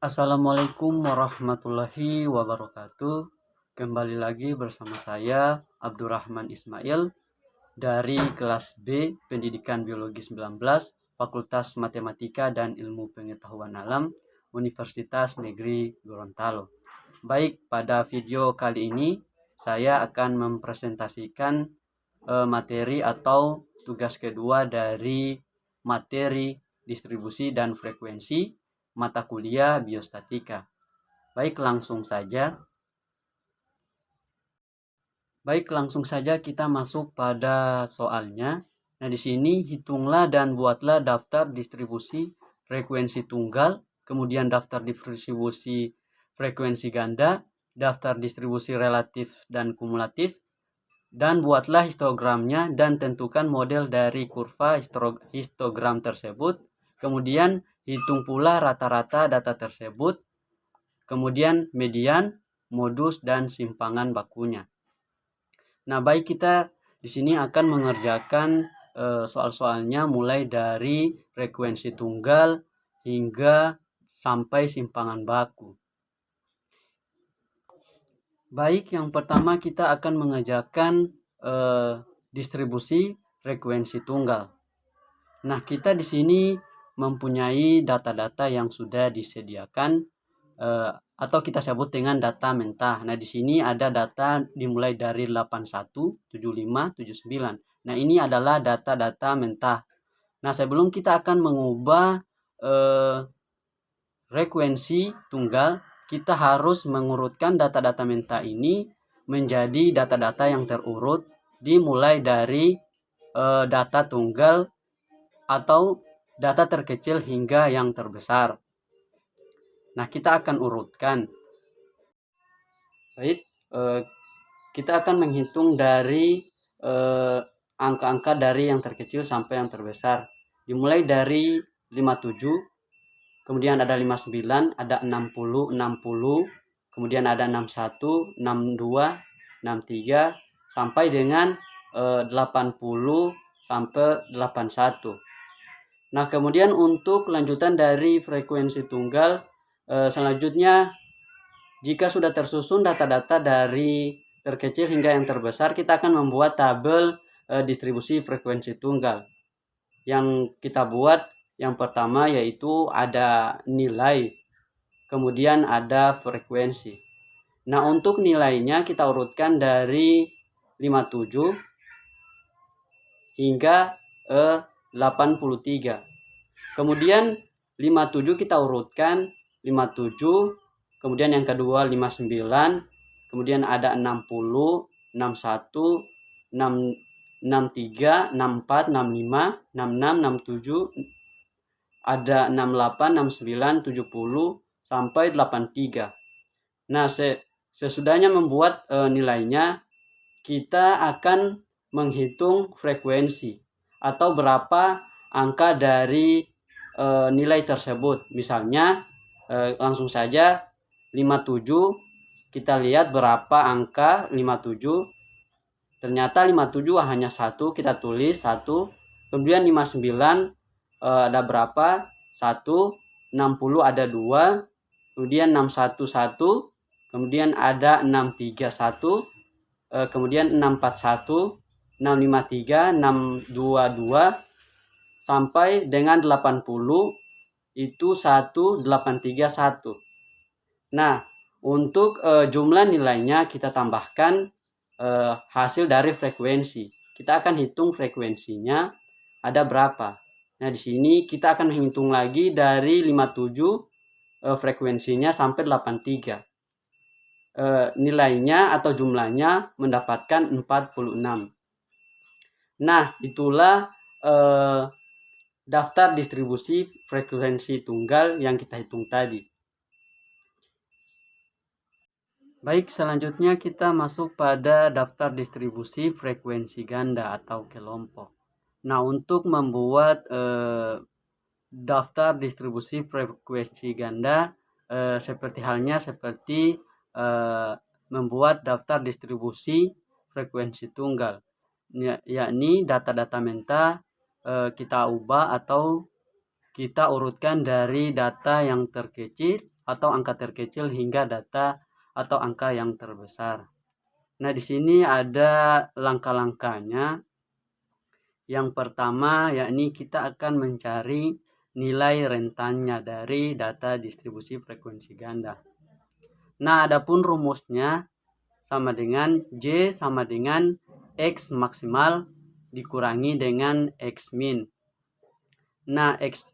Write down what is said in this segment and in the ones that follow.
Assalamualaikum warahmatullahi wabarakatuh. Kembali lagi bersama saya Abdurrahman Ismail dari kelas B Pendidikan Biologi 19 Fakultas Matematika dan Ilmu Pengetahuan Alam Universitas Negeri Gorontalo. Baik, pada video kali ini saya akan mempresentasikan materi atau tugas kedua dari materi distribusi dan frekuensi mata kuliah biostatika. Baik, langsung saja. Kita masuk pada soalnya. Nah, di sini hitunglah dan buatlah daftar distribusi frekuensi tunggal, kemudian daftar distribusi frekuensi ganda, daftar distribusi relatif dan kumulatif, dan buatlah histogramnya dan tentukan model dari kurva histogram tersebut. Kemudian hitung pula rata-rata data tersebut, kemudian median, modus, dan simpangan bakunya. Nah, baik, kita di sini akan mengerjakan soal-soalnya mulai dari frekuensi tunggal hingga sampai simpangan baku. Baik, yang pertama kita akan mengerjakan distribusi frekuensi tunggal. Nah, kita di sini mempunyai data-data yang sudah disediakan atau kita sebut dengan data mentah. Nah, di sini ada data dimulai dari 81, 75, 79. Nah, ini adalah data-data mentah. Nah, sebelum kita akan mengubah frekuensi tunggal, kita harus mengurutkan data-data mentah ini menjadi data-data yang terurut dimulai dari data tunggal atau data terkecil hingga yang terbesar. Nah, kita akan urutkan. Baik, kita akan menghitung dari angka-angka dari yang terkecil sampai yang terbesar. Dimulai dari 57, kemudian ada 59, ada 60, 60, kemudian ada 61, 62, 63, sampai dengan 80 sampai 81. Nah, kemudian untuk lanjutan dari frekuensi tunggal, selanjutnya jika sudah tersusun data-data dari terkecil hingga yang terbesar, kita akan membuat tabel distribusi frekuensi tunggal. Yang kita buat yang pertama yaitu ada nilai, kemudian ada frekuensi. Nah, untuk nilainya kita urutkan dari 57 hingga 83. Kemudian 57 kita urutkan 57, kemudian yang kedua 59, kemudian ada 60, 61, 63, 64, 65, 66, 67, ada 68, 69, 70 sampai 83. Nah, sesudahnya membuat nilainya, kita akan menghitung frekuensi atau berapa angka dari nilai tersebut. Misalnya langsung saja 57, kita lihat berapa angka 57. Ternyata 57 hanya satu, kita tulis 1. Kemudian 59 ada berapa? 1. 60 ada 2. Kemudian 61 1. Kemudian ada 63 1. Kemudian 641, 653, 622 sampai dengan 80 itu 1831. Nah, untuk jumlah nilainya kita tambahkan hasil dari frekuensi. Kita akan hitung frekuensinya ada berapa. Nah, di sini kita akan menghitung lagi dari 57 frekuensinya sampai 83. Nilainya atau jumlahnya mendapatkan 46. Nah, itulah daftar distribusi frekuensi tunggal yang kita hitung tadi. Baik, selanjutnya kita masuk pada daftar distribusi frekuensi ganda atau kelompok. Nah, untuk membuat daftar distribusi frekuensi ganda seperti halnya seperti membuat daftar distribusi frekuensi tunggal, yakni data-data mentah kita ubah atau kita urutkan dari data yang terkecil atau angka terkecil hingga data atau angka yang terbesar. Nah, di sini ada langkah-langkahnya. Yang pertama, yakni kita akan mencari nilai rentannya dari data distribusi frekuensi ganda. Nah, adapun rumusnya sama dengan J sama dengan X maksimal dikurangi dengan X min. Nah, X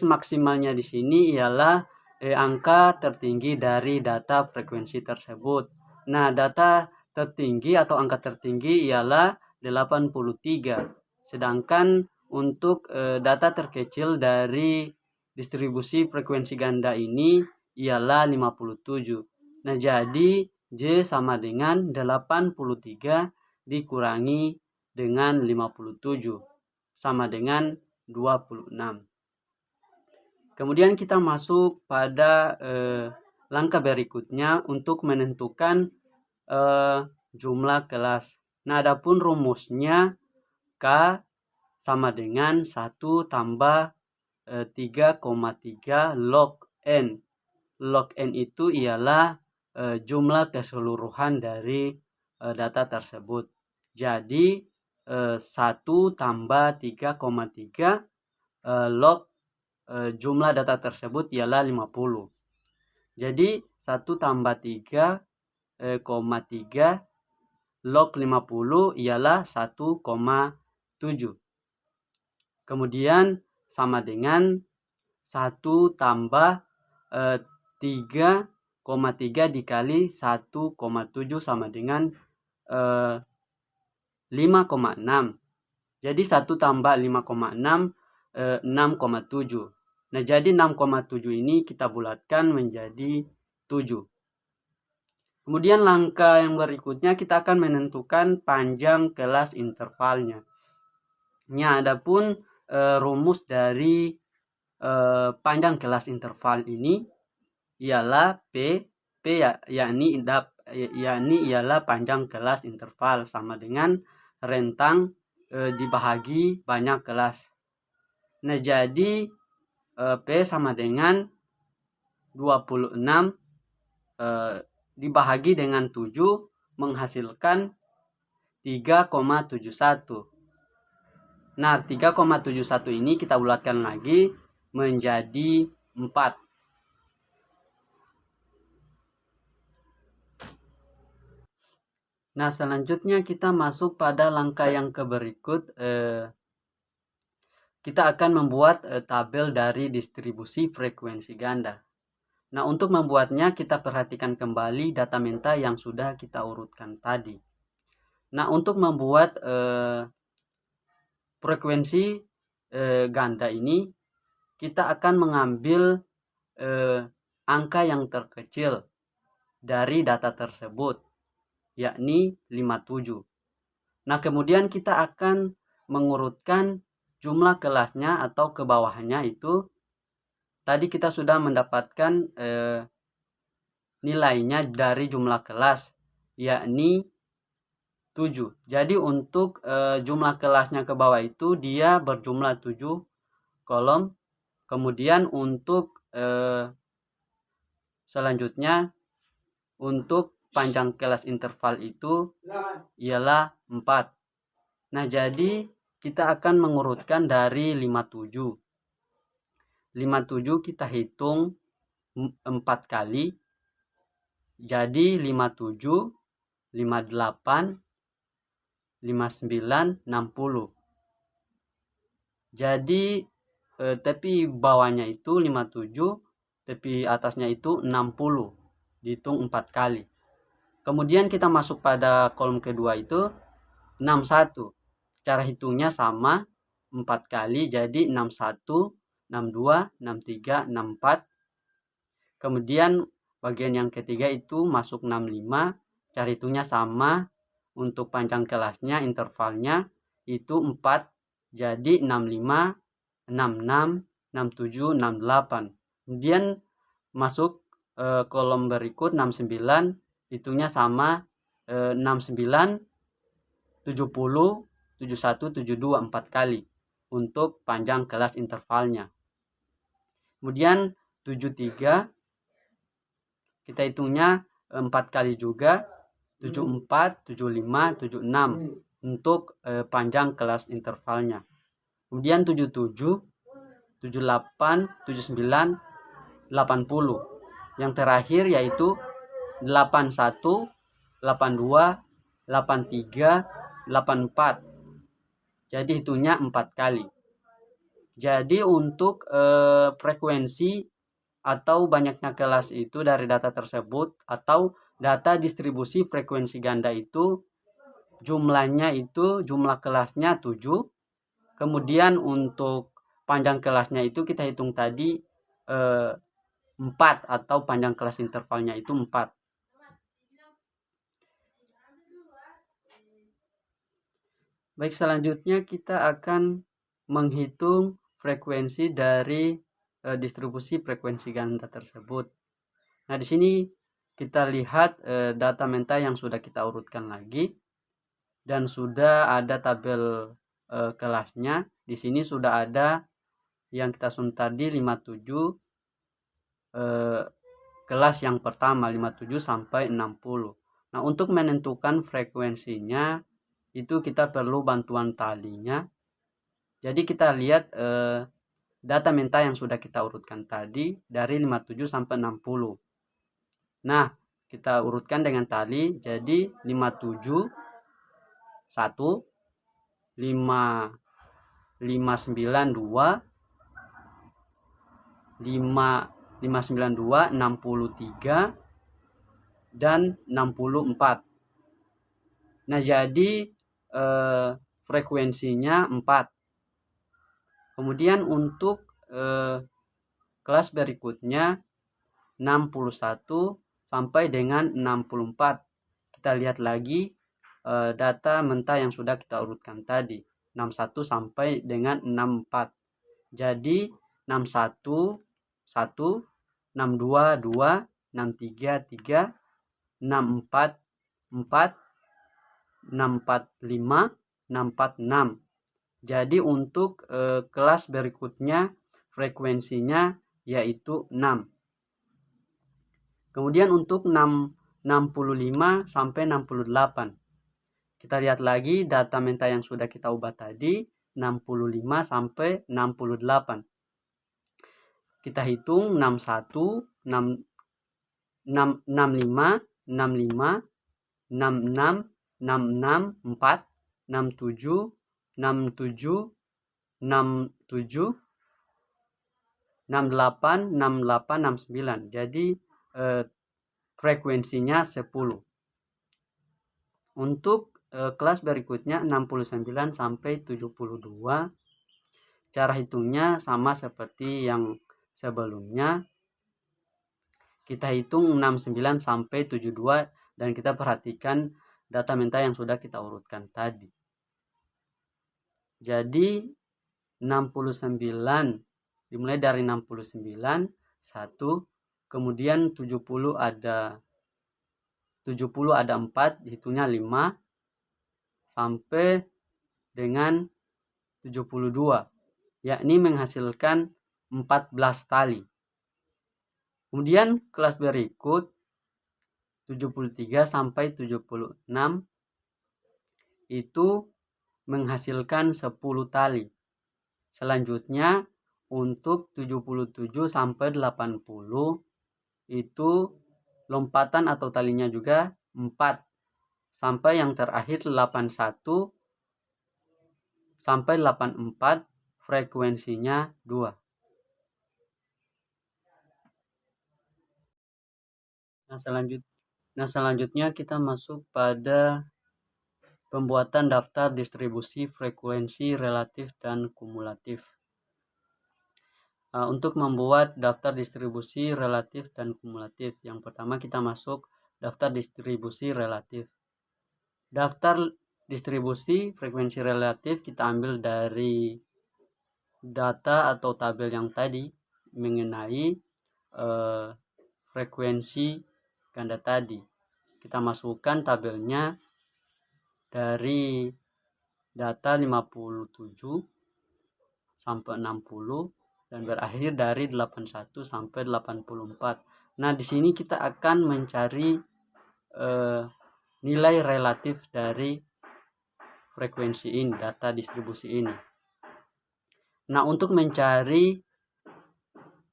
maksimalnya di sini ialah angka tertinggi dari data frekuensi tersebut. Nah, data tertinggi atau angka tertinggi ialah 83. Sedangkan untuk data terkecil dari distribusi frekuensi ganda ini ialah 57. Nah, jadi J sama dengan 83 dikurangi dengan 57 sama dengan 26. Kemudian kita masuk pada langkah berikutnya untuk menentukan jumlah kelas. Nah, adapun rumusnya K sama dengan 1 tambah 3,3 log N. Log N itu ialah jumlah keseluruhan dari data tersebut. Jadi 1 tambah 3,3 log jumlah data tersebut ialah 50. Jadi 1 tambah 3,3 log 50 ialah 1,7. Kemudian sama dengan 1 tambah 3,3 dikali 1,7 sama dengan 5,6. Jadi 1 tambah 5,6 6,7. Nah, jadi 6,7 ini kita bulatkan menjadi 7. Kemudian langkah yang berikutnya kita akan menentukan panjang kelas intervalnya. Nah, adapun rumus dari panjang kelas interval ini ialah P yakni ialah panjang kelas interval sama dengan rentang dibahagi banyak kelas. Nah, jadi P sama dengan 26 dibahagi dengan 7 menghasilkan 3,71. Nah, 3,71 ini kita bulatkan lagi menjadi 4. Nah, selanjutnya kita masuk pada langkah yang berikut. Kita akan membuat tabel dari distribusi frekuensi ganda. Nah, untuk membuatnya kita perhatikan kembali data menta yang sudah kita urutkan tadi. Nah, untuk membuat frekuensi ganda ini, kita akan mengambil angka yang terkecil dari data tersebut, yakni 57. Nah, kemudian kita akan mengurutkan jumlah kelasnya atau ke bawahnya itu. Tadi kita sudah mendapatkan nilainya dari jumlah kelas, yakni 7. Jadi untuk jumlah kelasnya ke bawah itu dia berjumlah 7 kolom. Kemudian untuk selanjutnya untuk panjang kelas interval itu ialah 4. Nah, jadi kita akan mengurutkan dari 57. 57 kita hitung 4 kali. Jadi 57, 58, 59, 60. Jadi tepi bawahnya itu 57, tepi atasnya itu 60. Dihitung 4 kali. Kemudian kita masuk pada kolom kedua itu 61. Cara hitungnya sama, 4 kali, jadi 61, 62, 63, 64. Kemudian bagian yang ketiga itu masuk 65. Cara hitungnya sama, untuk panjang kelasnya, intervalnya itu 4. Jadi 65, 66, 67, 68. Kemudian masuk kolom berikut 69. Hitungnya sama, 69, 70, 71, 72, 4 kali untuk panjang kelas intervalnya. Kemudian 73 kita hitungnya 4 kali juga, 74, 75, 76 untuk panjang kelas intervalnya. Kemudian 77, 78, 79, 80. Yang terakhir yaitu 81, 82, 83, 84. Jadi hitungnya 4 kali. Jadi untuk frekuensi atau banyaknya kelas itu dari data tersebut atau data distribusi frekuensi ganda itu jumlahnya itu jumlah kelasnya 7. Kemudian untuk panjang kelasnya itu kita hitung tadi 4 atau panjang kelas intervalnya itu 4. Baik, selanjutnya kita akan menghitung frekuensi dari distribusi frekuensi ganda tersebut. Nah, di sini kita lihat data mental yang sudah kita urutkan lagi dan sudah ada tabel kelasnya. Di sini sudah ada yang kita sun tadi 57 kelas yang pertama 57 sampai 60. Nah, untuk menentukan frekuensinya itu kita perlu bantuan talinya. Jadi kita lihat data mental yang sudah kita urutkan tadi dari 57 sampai 60. Nah, kita urutkan dengan tali. Jadi 57 1 5 592 592 63 dan 64. Nah, jadi frekuensinya 4. Kemudian untuk kelas berikutnya 61 sampai dengan 64. Kita lihat lagi data mentah yang sudah kita urutkan tadi. 61 sampai dengan 64. Jadi 61 1, 62 2, 63 3, 64 4, 645, 646. Jadi untuk kelas berikutnya frekuensinya yaitu 6. Kemudian untuk 65 sampai 68. Kita lihat lagi data mental yang sudah kita ubah tadi 65 sampai 68. Kita hitung 61, 65, 65, 66, 66, 4, 67, 67, 67, 68, 68, 69. Jadi frekuensinya 10. Untuk kelas berikutnya 69 sampai 72. Cara hitungnya sama seperti yang sebelumnya. Kita hitung 69 sampai 72 dan kita perhatikan data mental yang sudah kita urutkan tadi. Jadi 69 dimulai dari 69 1, kemudian 70 ada 4, hitungnya 5 sampai dengan 72, yakni menghasilkan 14 tali. Kemudian kelas berikut 73 sampai 76 itu menghasilkan 10 tali. Selanjutnya untuk 77 sampai 80 itu lompatan atau talinya juga 4 sampai yang terakhir 81 sampai 84 frekuensinya 2. Nah, selanjutnya kita masuk pada pembuatan daftar distribusi frekuensi relatif dan kumulatif. Untuk membuat daftar distribusi relatif dan kumulatif, yang pertama kita masuk daftar distribusi relatif. Daftar distribusi frekuensi relatif kita ambil dari data atau tabel yang tadi mengenai frekuensi ganda tadi. Kita masukkan tabelnya dari data 57 sampai 60 dan berakhir dari 81 sampai 84. Nah, di sini kita akan mencari nilai relatif dari frekuensi ini, data distribusi ini. Nah, untuk mencari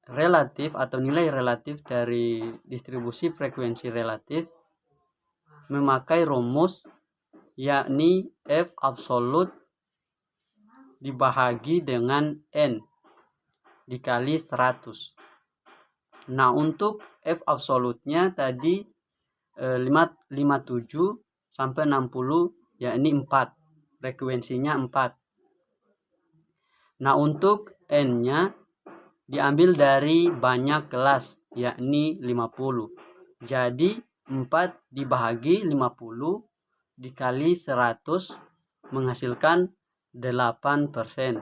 relatif atau nilai relatif dari distribusi frekuensi relatif memakai rumus, yakni F absolut dibahagi dengan N dikali 100. Nah, untuk F absolutnya tadi 57 sampai 60, yakni 4. Frekuensinya 4. Nah, untuk N-nya diambil dari banyak kelas, yakni 50. Jadi 4 dibagi 50 dikali 100 menghasilkan 8%.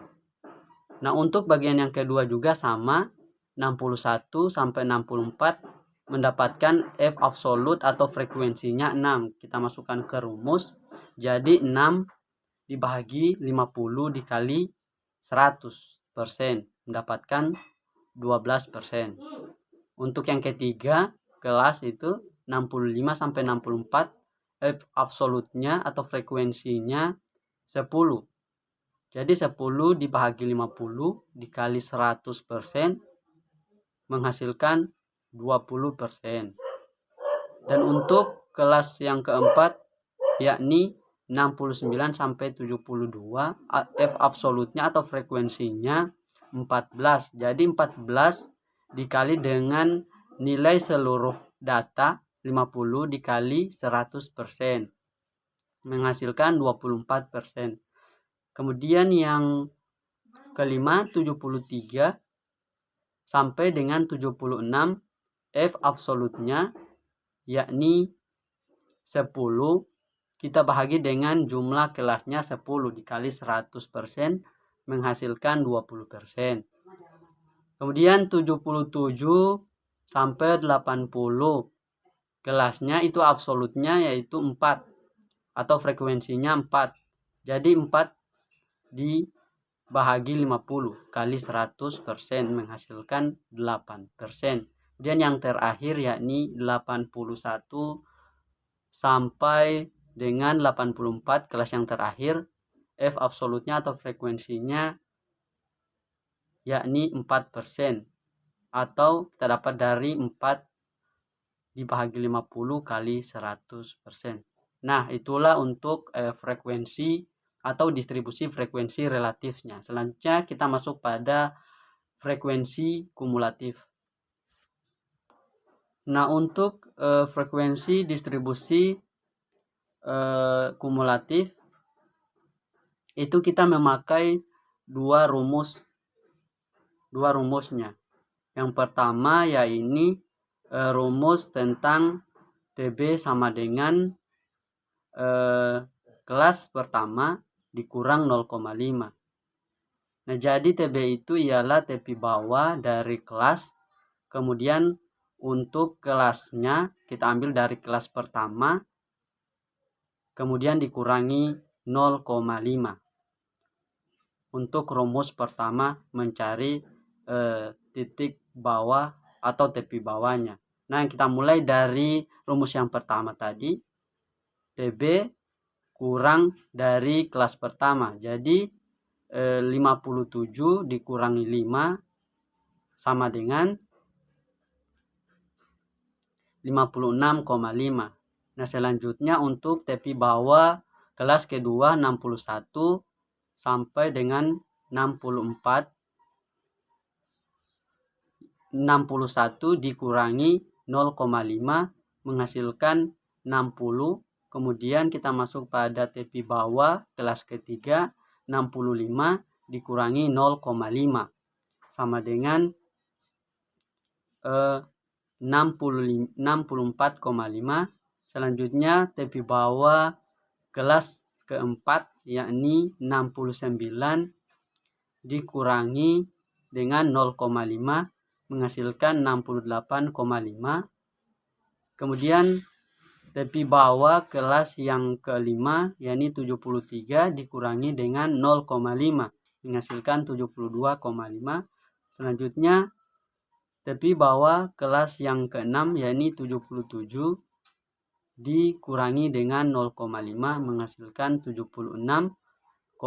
Nah, untuk bagian yang kedua juga sama, 61 sampai 64 mendapatkan F absolut atau frekuensinya 6. Kita masukkan ke rumus. Jadi 6 dibagi 50 dikali 100% mendapatkan 12%. Untuk yang ketiga kelas itu 65 sampai 64, F absolutnya atau frekuensinya 10. Jadi 10 dibagi 50 dikali 100% menghasilkan 20%. Dan untuk kelas yang keempat, yakni 69 sampai 72, F absolutnya atau frekuensinya 14. Jadi 14 dikali dengan nilai seluruh data 50 dikali 100% menghasilkan 24%. Kemudian yang kelima 73 sampai dengan 76, F absolutnya yakni 10 kita bahagi dengan jumlah kelasnya 10 dikali 100% menghasilkan 20%. Kemudian 77 sampai 80 kelasnya itu absolutnya yaitu 4 atau frekuensinya 4. Jadi 4 dibahagi 50 kali 100% menghasilkan 8%. Kemudian yang terakhir yakni 81 sampai dengan 84 kelas yang terakhir, F absolutnya atau frekuensinya yakni 4%, atau kita dapat dari 4 dibahagi 50 kali 100%. Nah, itulah untuk frekuensi atau distribusi frekuensi relatifnya. Selanjutnya kita masuk pada frekuensi kumulatif. Nah, untuk frekuensi distribusi kumulatif itu kita memakai dua rumusnya. Yang pertama yaitu rumus tentang TB sama dengan kelas pertama dikurang 0,5. Nah, jadi TB itu ialah TB bawah dari kelas, kemudian untuk kelasnya kita ambil dari kelas pertama, kemudian dikurangi 0,5. Untuk rumus pertama mencari titik bawah atau tepi bawahnya. Nah, kita mulai dari rumus yang pertama tadi, TB kurang dari kelas pertama. Jadi 57 dikurangi 5 sama dengan 56,5. Nah, selanjutnya untuk tepi bawah kelas kedua 61 sampai dengan 61 dikurangi 0,5 menghasilkan 60. Kemudian kita masuk pada tepi bawah kelas ketiga 65 dikurangi 0,5 sama dengan 64,5. Selanjutnya tepi bawah kelas keempat yakni 69 dikurangi dengan 0,5 menghasilkan 68,5. Kemudian tepi bawah kelas yang kelima yakni 73 dikurangi dengan 0,5 menghasilkan 72,5 Selanjutnya tepi bawah kelas yang ke-6 yakni 77 dikurangi dengan 0,5 menghasilkan 76,55.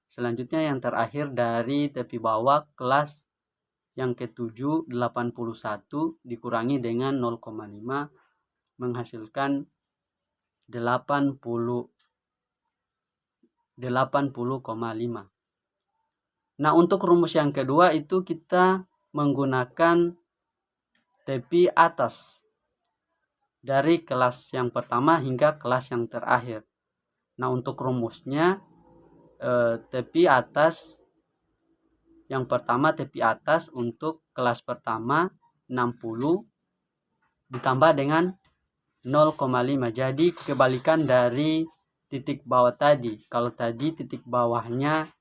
Selanjutnya yang terakhir dari tepi bawah kelas yang ke-7 81 dikurangi dengan 0,5 menghasilkan 80,5. Nah, untuk rumus yang kedua itu kita menggunakan tepi atas dari kelas yang pertama hingga kelas yang terakhir. Nah, untuk rumusnya tepi atas yang pertama, tepi atas untuk kelas pertama 60 ditambah dengan 0,5. Jadi kebalikan dari titik bawah tadi. Kalau tadi titik bawahnya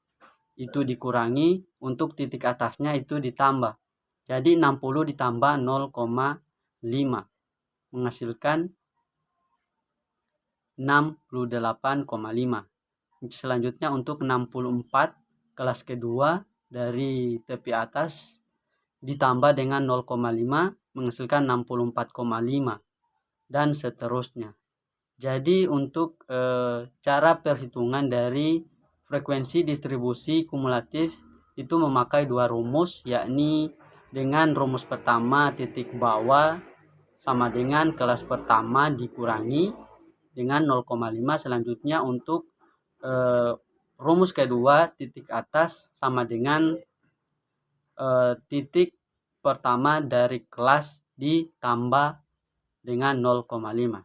itu dikurangi, untuk titik atasnya itu ditambah. Jadi 60 ditambah 0,5 menghasilkan 68,5. Selanjutnya untuk 64 kelas kedua dari tepi atas ditambah dengan 0,5 menghasilkan 64,5 dan seterusnya. Jadi untuk cara perhitungan dari frekuensi distribusi kumulatif itu memakai dua rumus, yakni dengan rumus pertama titik bawah sama dengan kelas pertama dikurangi dengan 0,5. Selanjutnya untuk rumus kedua titik atas sama dengan titik pertama dari kelas ditambah dengan 0,5.